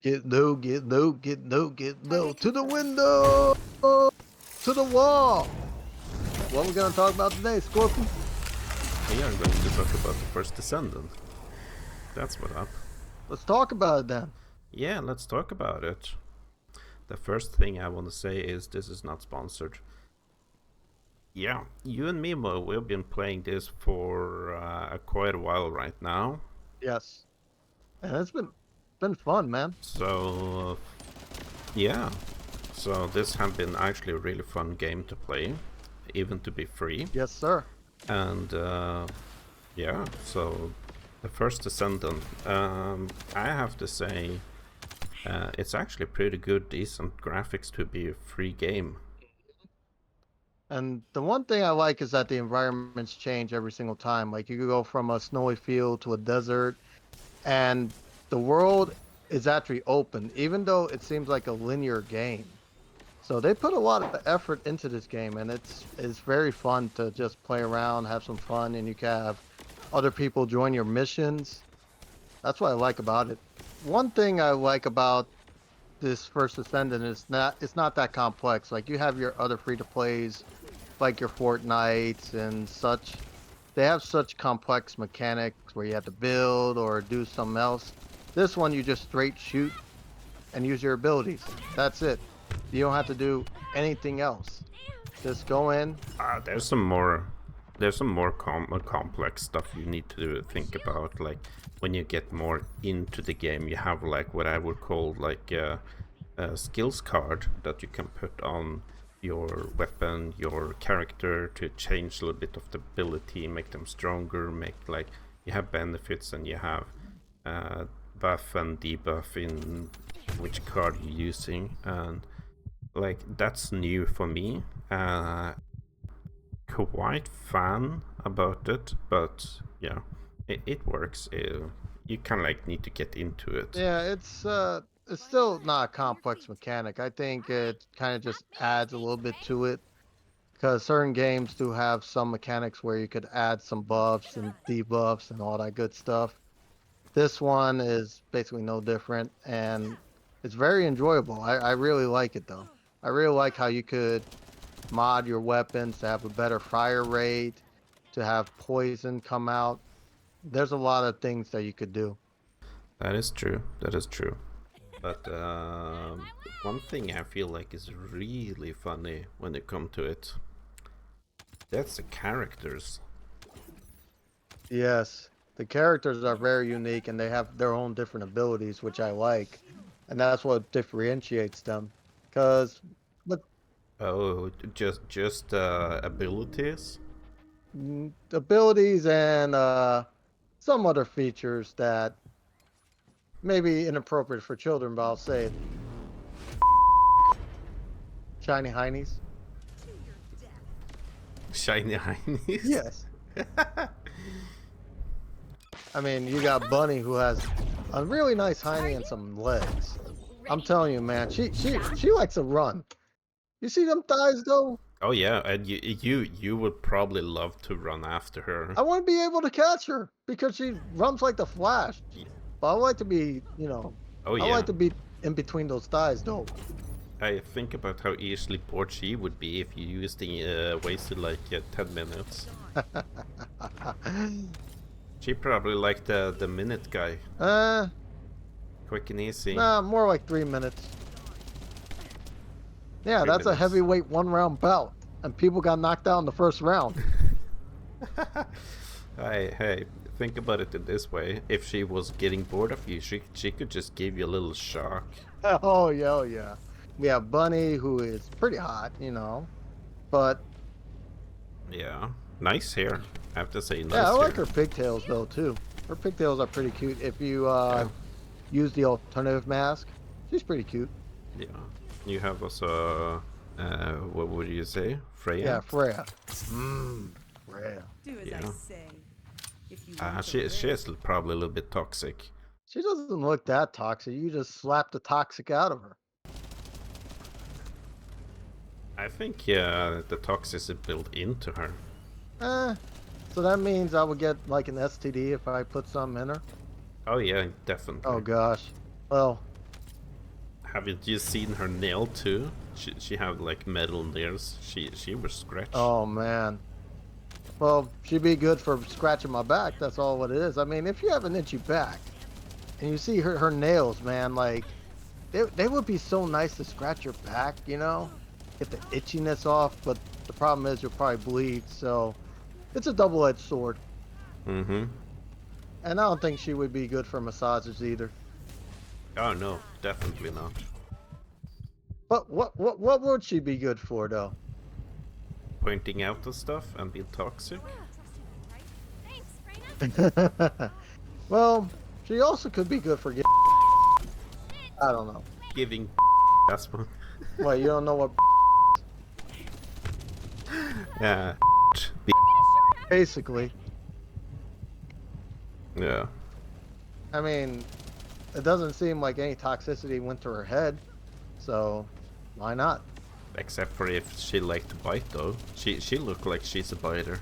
Get low, get low, get low, get low. To the window! To the wall! What we gonna talk about today, Scorpi? We are going to talk about the First Descendant. That's what up. Let's talk about it then. Yeah, let's talk about it. The first thing I want to say is this is not sponsored. Yeah, you and me, Mo, we've been playing this for quite a while right now. Yes. And it's been fun, man. So, yeah. So this has been actually a really fun game to play, even to be free. Yes, sir. And yeah, so the First Descendant, I have to say, it's actually pretty good, decent graphics to be a free game. And the one thing I like is that the environments change every single time. Like you could go from a snowy field to a desert, and the world is actually open, even though it seems like a linear game. So they put a lot of effort into this game, and it's very fun to just play around, have some fun, and you can have other people join your missions. That's what I like about it. One thing I like about this First Descendant is it's not that complex. Like you have your other free to plays, like your Fortnites and such. They have such complex mechanics where you have to build or do something else. This one you just straight shoot and use your abilities. That's it. You don't have to do anything else. Just go in. There's some more complex stuff you need to think about. Like when you get more into the game, you have like what I would call like a skills card that you can put on your weapon, your character, to change a little bit of the ability, make them stronger, make like you have benefits and you have buff and debuff in which card you're using, and like that's new for me. Quite fan about it, but yeah, it works. You kind of like need to get into it. Yeah, it's still not a complex mechanic. I think it kind of just adds a little bit to it because certain games do have some mechanics where you could add some buffs and debuffs and all that good stuff. This one is basically no different, and it's very enjoyable. I really like it though. I really like how you could mod your weapons to have a better fire rate, to have poison come out. There's a lot of things that you could do. That is true. That is true. But one thing I feel like is really funny when it comes to it, that's the characters. Yes, the characters are very unique and they have their own different abilities, which I like. And that's what differentiates them. Because, look, Oh, just abilities. abilities and some other features that may be inappropriate for children, but I'll say it. Shiny heinies. Shiny heinies. Yes. I mean, you got Bunny who has a really nice hiney and some legs. I'm telling you, man, she likes to run. You see them thighs though? Oh yeah, and you would probably love to run after her. I want to be able to catch her because she runs like the Flash. But I like to be, Oh I yeah. like to be in between those thighs though. I think about how easily bored she would be if you used the wasted like 10 minutes. She probably liked the minute guy. Quick and easy. Nah, more like 3 minutes. Yeah, 3 that's a minutes. heavyweight 1-round bout, and people got knocked out in the first round. Hey, think about it in this way. If she was getting bored of you, she could just give you a little shock. Oh yeah, oh yeah. We have Bunny who is pretty hot, but Yeah, nice hair. I have to say, nice yeah, I like hair. her pigtails though too. Her pigtails are pretty cute. If you use the alternative mask, she's pretty cute. Yeah, you have also what would you say, Freya? Yeah, Freya. Freya. Do as I Yeah. say. If you want to She live. is probably a little bit toxic. She doesn't look that toxic. You just slap the toxic out of her. I think the toxic is built into her. So that means I would get like an STD if I put some in her. Oh yeah, definitely. Oh gosh. Well, Haven't you seen her nail too? She have like metal nails. She was scratched. Oh man. Well, she'd be good for scratching my back. That's all what it is. I mean, if you have an itchy back and you see her nails, man, like they would be so nice to scratch your back, you know, get the itchiness off. But the problem is you'll probably bleed. So it's a double-edged sword. Mm-hmm. And I don't think she would be good for massages either. Oh no, definitely not. But what would she be good for though? Pointing out the stuff and being toxic. Well, she also could be good for getting. I don't know. Giving that's one. Well, you don't know what Yeah. basically. Yeah. I mean, it doesn't seem like any toxicity went to her head, so why not? Except for if she liked to bite though. She looked like she's a biter.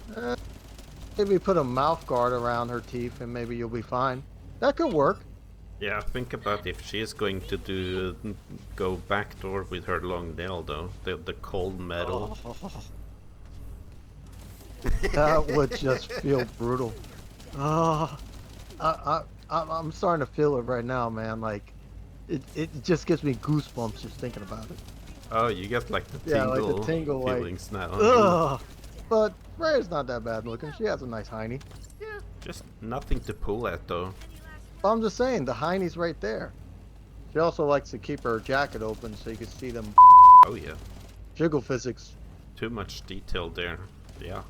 Maybe put a mouth guard around her teeth and maybe you'll be fine. That could work. Yeah, think about if she is going to go backdoor with her long nail though. The cold metal. That would just feel brutal. Oh, I'm starting to feel it right now, man. Like, it just gives me goosebumps just thinking about it. Oh, you get like the Yeah, tingle, like the tingle, like, feelings now. Ugh. But Rhea's not that bad looking. She has a nice hiney. Yeah, just nothing to pull at though. But I'm just saying, the hiney's right there. She also likes to keep her jacket open so you can see them Oh yeah, jiggle physics. too much detail there. Yeah,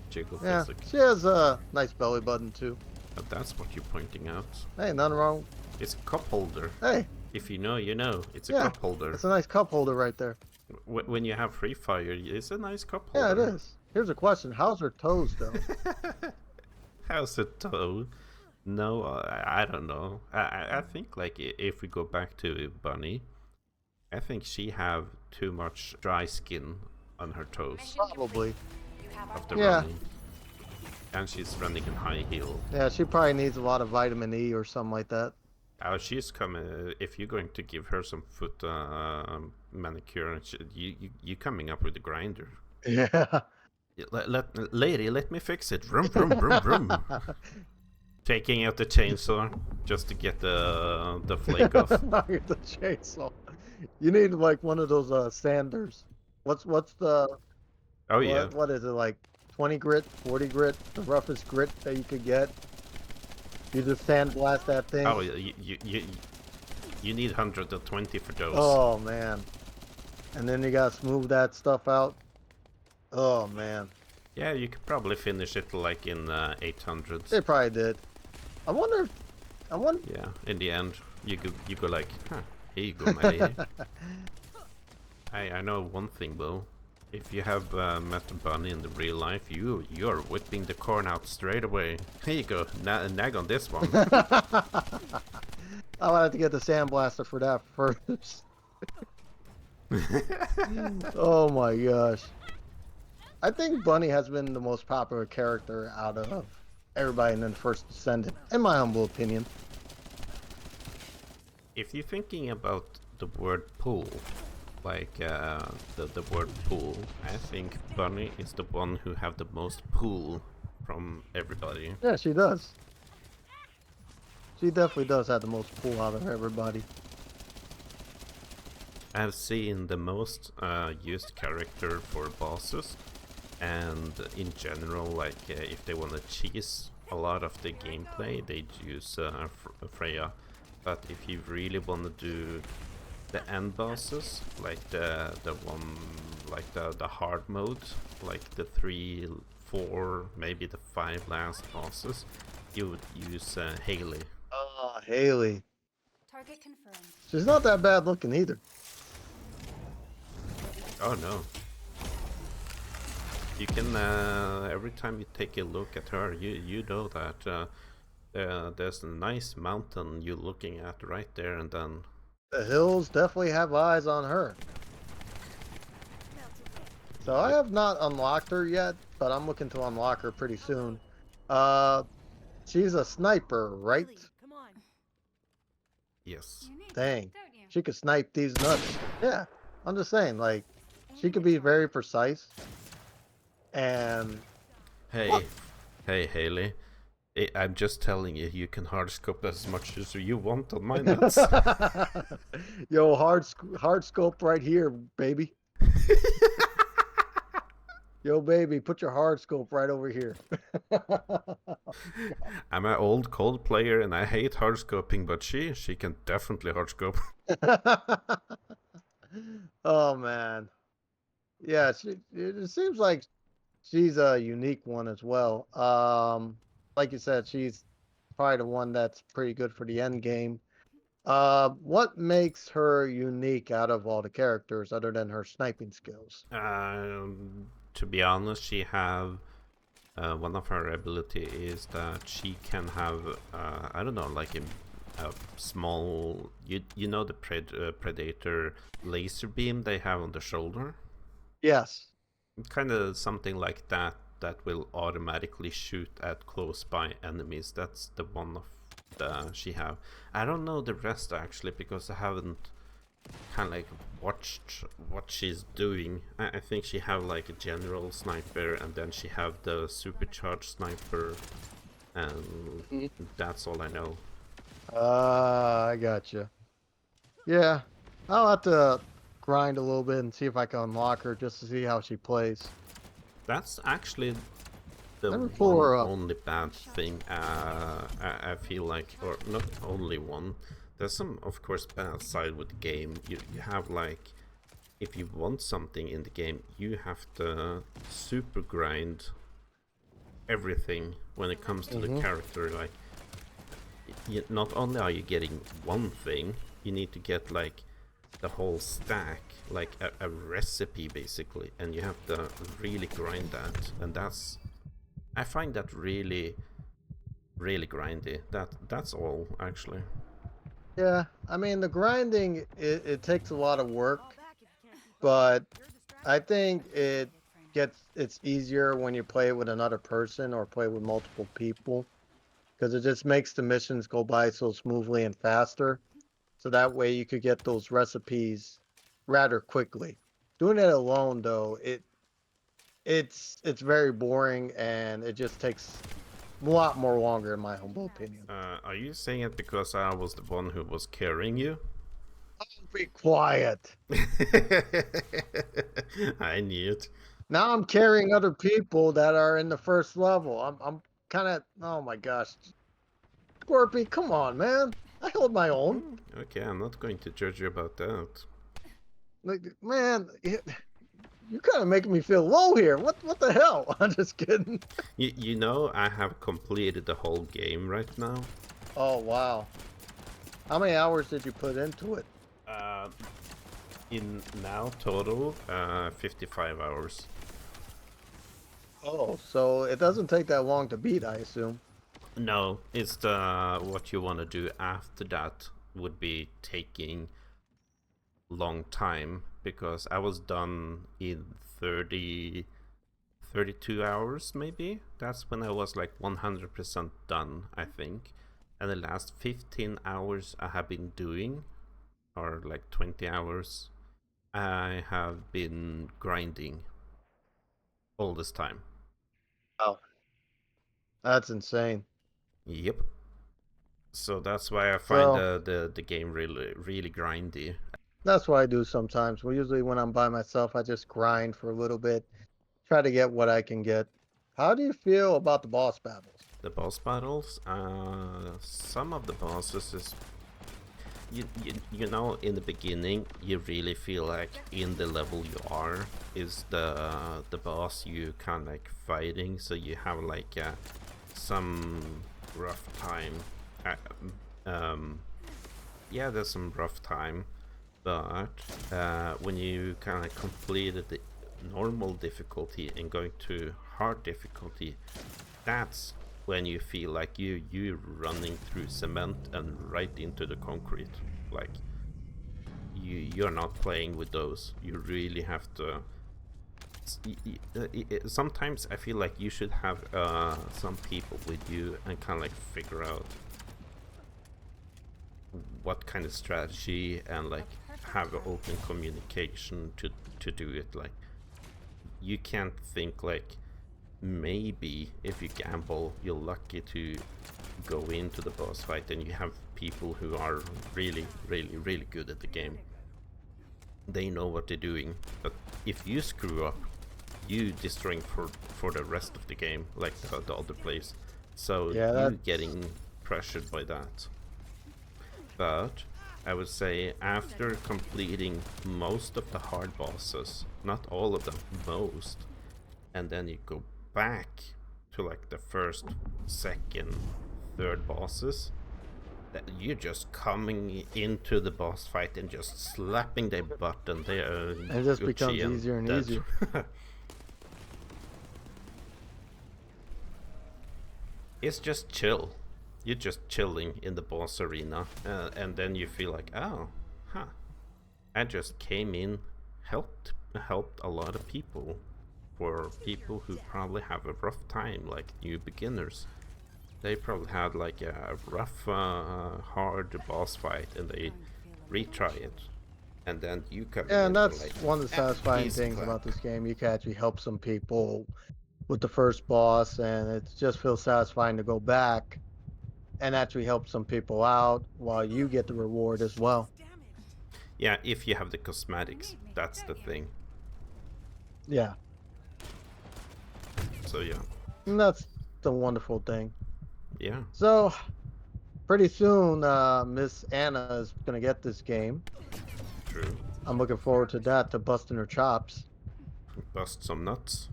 jiggle Yeah, physics. she has a nice belly button too. But that's what you're pointing out. Hey, nothing wrong. It's a cup holder. Hey, If you know, you know. It's a Yeah, cup holder. it's a nice cup holder right there. When you have free fire, it's a nice cup Yeah, it holder. is. Here's a question. How's her toes, though? How's it toe? No, I don't know. I think like if we go back to Bunny, I think she have too much dry skin on her toes Probably. after Yeah. running. And she's running in high heel. Yeah, she probably needs a lot of vitamin E or something like that. Oh, she's coming. If you're going to give her some foot manicure, you coming up with a grinder. Yeah. Lady, let me fix it. Vroom, vroom, vroom, vroom. Taking out the chainsaw just to get the flake off. Not get the chainsaw. You need like one of those sanders. What's the Oh yeah. what is it, like 20 grit, 40 grit, the roughest grit that you could get? You just sandblast that thing. Oh, you need 120 for those. Oh man. And then you gotta smooth that stuff out. Oh man. Yeah, you could probably finish it like in 800. They probably did. I wonder. Yeah, in the end, you go like, huh, here you go, my lady. I know one thing though. If you have met Bunny in the real life, you're whipping the corn out straight away. Here you go, nag on this one. I would have to get the sandblaster for that first. Oh my gosh. I think Bunny has been the most popular character out of everybody in the First Descendant, in my humble opinion. If you're thinking about the word pool, like the word pool, I think Bunny is the one who have the most pool from everybody. Yeah, she does. She definitely does have the most pull out of everybody. I've seen the most used character for bosses, and in general, like if they want to cheese a lot of the gameplay, they use Freya. But if you really want to do the end bosses, like the one, like the hard mode, like the 3, 4, maybe the 5 last bosses, you would use Haley. Oh, Haley. Target confirmed. She's not that bad looking either. Oh no. You can every time you take a look at her, you know that there's a nice mountain you're looking at right there, and then The hills definitely have eyes on her. So I have not unlocked her yet, but I'm looking to unlock her pretty soon. She's a sniper, right? Come on. yes. You need Dang. that, don't you? she could snipe these nuts. Yeah, I'm just saying, like, she could be very precise. And Hey, hey, Haley. I'm just telling you, you can hardscope as much as you want on my nuts. yo, hard scope right here, baby. Yo, baby, put your hard scope right over here. I'm an old cold player and I hate hardscoping, but she can definitely hardscope. Oh man, yeah. It seems like she's a unique one as well. Like you said, she's probably the one that's pretty good for the end game. What makes her unique out of all the characters, other than her sniping skills? To be honest, she have one of her ability is that she can have I don't know, like a small, you know the predator laser beam they have on the shoulder, Yes. kind of something like that that will automatically shoot at close by enemies. That's the one of the she have. I don't know the rest actually because I haven't kind of like watched what she's doing. I think she have like a general sniper and then she have the supercharged sniper, and that's all I know. I gotcha. Yeah, I'll have to grind a little bit and see if I can unlock her just to see how she plays. That's actually the Let me pull one her up. only bad thing I feel like, or not only one. There's some, of course, bad side with the game. You have like, if you want something in the game, you have to super grind everything when it comes to the character. Like, not only are you getting one thing, you need to get like the whole stack, like a recipe basically, and you have to really grind that, and I find that really grindy. That's all actually. Yeah, I mean the grinding it takes a lot of work, but I think it's easier when you play it with another person or play with multiple people because it just makes the missions go by so smoothly and faster. So that way you could get those recipes rather quickly. Doing it alone though, it's very boring and it just takes a lot more longer in my humble opinion. Are you saying it because I was the one who was carrying you? Be quiet. I knew it. Now I'm carrying other people that are in the first level. I'm kind of, oh my gosh. Scorpy, come on, man. I hold my own. Okay, I'm not going to judge you about that. Like, man, you're kind of making me feel low here. What the hell? I'm just kidding. You know I have completed the whole game right now. Oh wow. How many hours did you put into it? Uh, in now total 55 hours. Oh, so it doesn't take that long to beat, I assume. No, it's the what you want to do after that would be taking long time, because I was done in 32 hours maybe. That's when I was like 100% done, I think. And the last 15 hours I have been doing, or like 20 hours, I have been grinding all this time. Oh, that's insane. Yep. So that's why I find So the game really grindy. that's what I do sometimes. Well, usually when I'm by myself, I just grind for a little bit, try to get what I can get. How do you feel about the boss battles? The boss battles, some of the bosses is you know, in the beginning you really feel like in the level you are is the boss you kind of like fighting, so you have like some rough time. Uh, yeah, there's some rough time, but when you kind of completed the normal difficulty and going to hard difficulty, that's when you feel like you running through cement and right into the concrete. Like you're not playing with those. You really have to. Sometimes I feel like you should have some people with you and kind of like figure out what kind of strategy and like have an open communication to do it. Like you can't think like maybe if you gamble you're lucky to go into the boss fight and you have people who are really good at the game. They know what they're doing, but if you screw up you destroying for the rest of the game like the other players, so Yeah, you that's getting pressured by that. But I would say after completing most of the hard bosses, not all of them, most, and then you go back to like the first, second, third bosses, that you're just coming into the boss fight and just slapping their butt and they are it just becomes Gucci easier and dead. easier. It's just chill. You're just chilling in the boss arena, and then you feel like, oh, huh, I just came in, helped a lot of people. For people who probably have a rough time, like new beginners, they probably had like a rough, hard boss fight, and they retry it, and then you come Yeah, in and and that's like, one of the satisfying easy things clap. about this game. You can actually help some people with the first boss, and it just feels satisfying to go back and actually help some people out while you get the reward as well. Yeah, if you have the cosmetics, that's the thing. Yeah, So yeah, and that's the wonderful thing. yeah, So pretty soon, Miss Anna is gonna get this game. true. I'm looking forward to that, to busting her chops. Bust some nuts.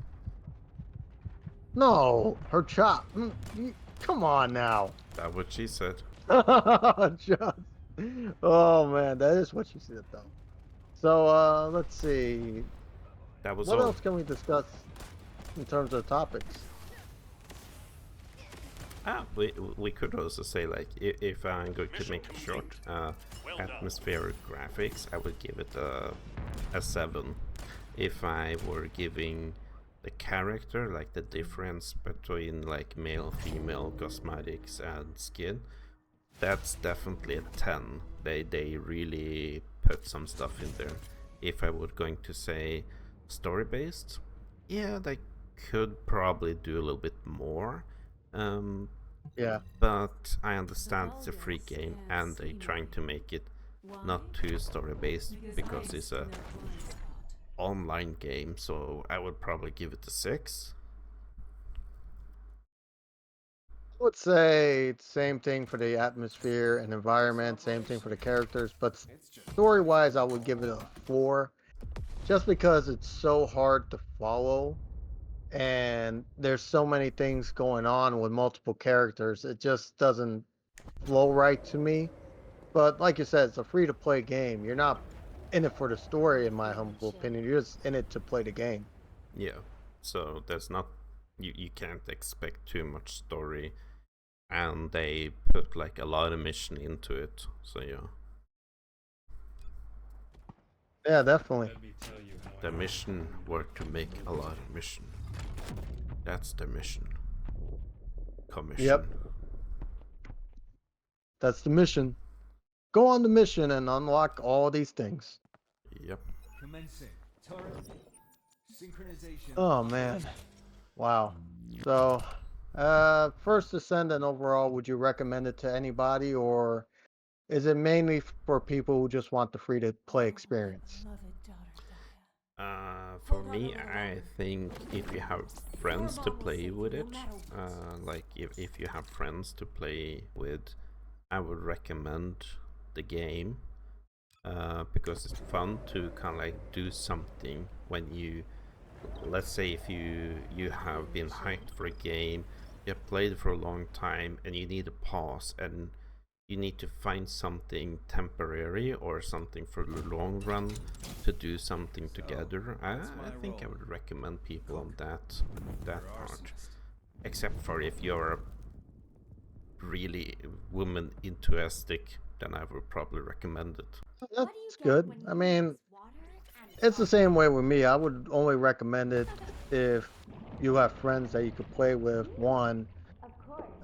No, her chop. Come on now. That's what she said. Just, oh man, that is what she said though. So let's see. That was What all. else can we discuss in terms of topics? We could also say like if I'm going to make it short, atmospheric graphics, I would give it a 7. If I were giving the character, like the difference between like male, female, cosmetics, and skin, that's definitely a 10. They really put some stuff in there. If I were going to say story based, yeah, they could probably do a little bit more. Yeah, But I understand it's a free game and they're trying to make it not too story based because it's a online game, so I would probably give it a 6. I would say same thing for the atmosphere and environment, same thing for the characters, but story-wise, I would give it a 4, just because it's so hard to follow and there's so many things going on with multiple characters. It just doesn't flow right to me. But like you said, it's a free to play game. You're not in it for the story, in my humble opinion. You're just in it to play the game. Yeah, so there's not, you can't expect too much story, and they put like a lot of mission into it, so yeah. Yeah, definitely. The mission were to make a lot of mission. That's the mission. Commission. Yep, that's the mission. Go on the mission and unlock all these things. Yep. Commencing. Turret. Synchronization. Oh man. Wow. So, First Descendant overall, would you recommend it to anybody, or is it mainly for people who just want the free to play experience? For me, I think if you have friends to play with it, like if you have friends to play with, I would recommend the game, because it's fun to kind of like do something when you, let's say if you have been hyped for a game, you have played for a long time and you need a pause and you need to find something temporary or something for the long run to do something together. I think I would recommend people on that part, except for if you're really woman enthusiastic, then I would probably recommend it. That's good. I mean, it's the same way with me. I would only recommend it if you have friends that you could play with. One,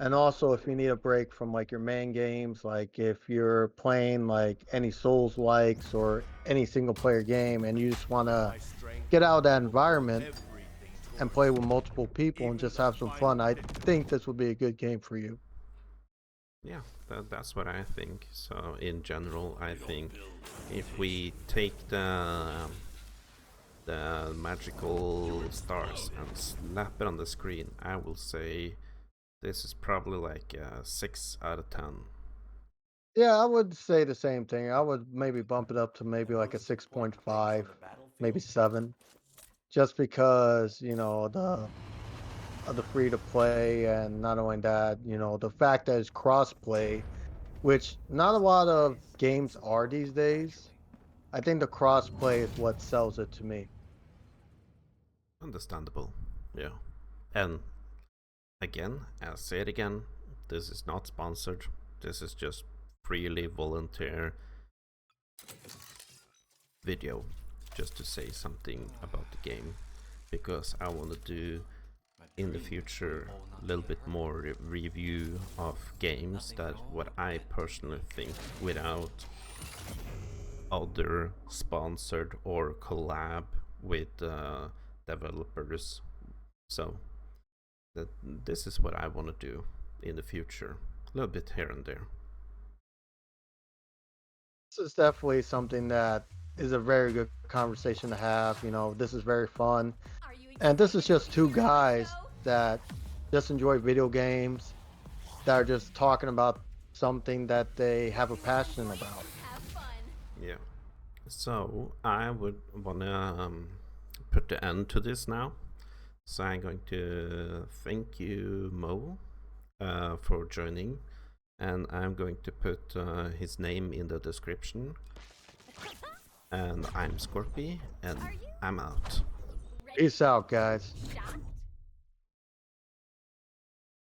And also, if you need a break from like your main games, like if you're playing like any Souls likes or any single player game and you just want to get out of that environment and play with multiple people and just have some fun, I think this would be a good game for you. Yeah, that's what I think. So in general, I think if we take the magical stars and slap it on the screen, I will say this is probably like a 6 out of 10. Yeah, I would say the same thing. I would maybe bump it up to maybe like a 6.5, maybe 7, just because, the free to play, and not only that, the fact that it's cross play, which not a lot of games are these days. I think the cross play is what sells it to me. Understandable. Yeah. And again, I'll say it again, this is not sponsored. This is just freely volunteer video just to say something about the game, because I want to do in the future a little bit more review of games that what I personally think without other sponsored or collab with developers. So this is what I want to do in the future, a little bit here and there. This is definitely something that is a very good conversation to have. This is very fun. And this is just two guys that just enjoy video games, that are just talking about something that they have a passion about. Yeah. So I would wanna put the end to this now. So I'm going to thank you, Mo, for joining, and I'm going to put his name in the description. And I'm Scorpi, and I'm out. Peace out, guys. Shot.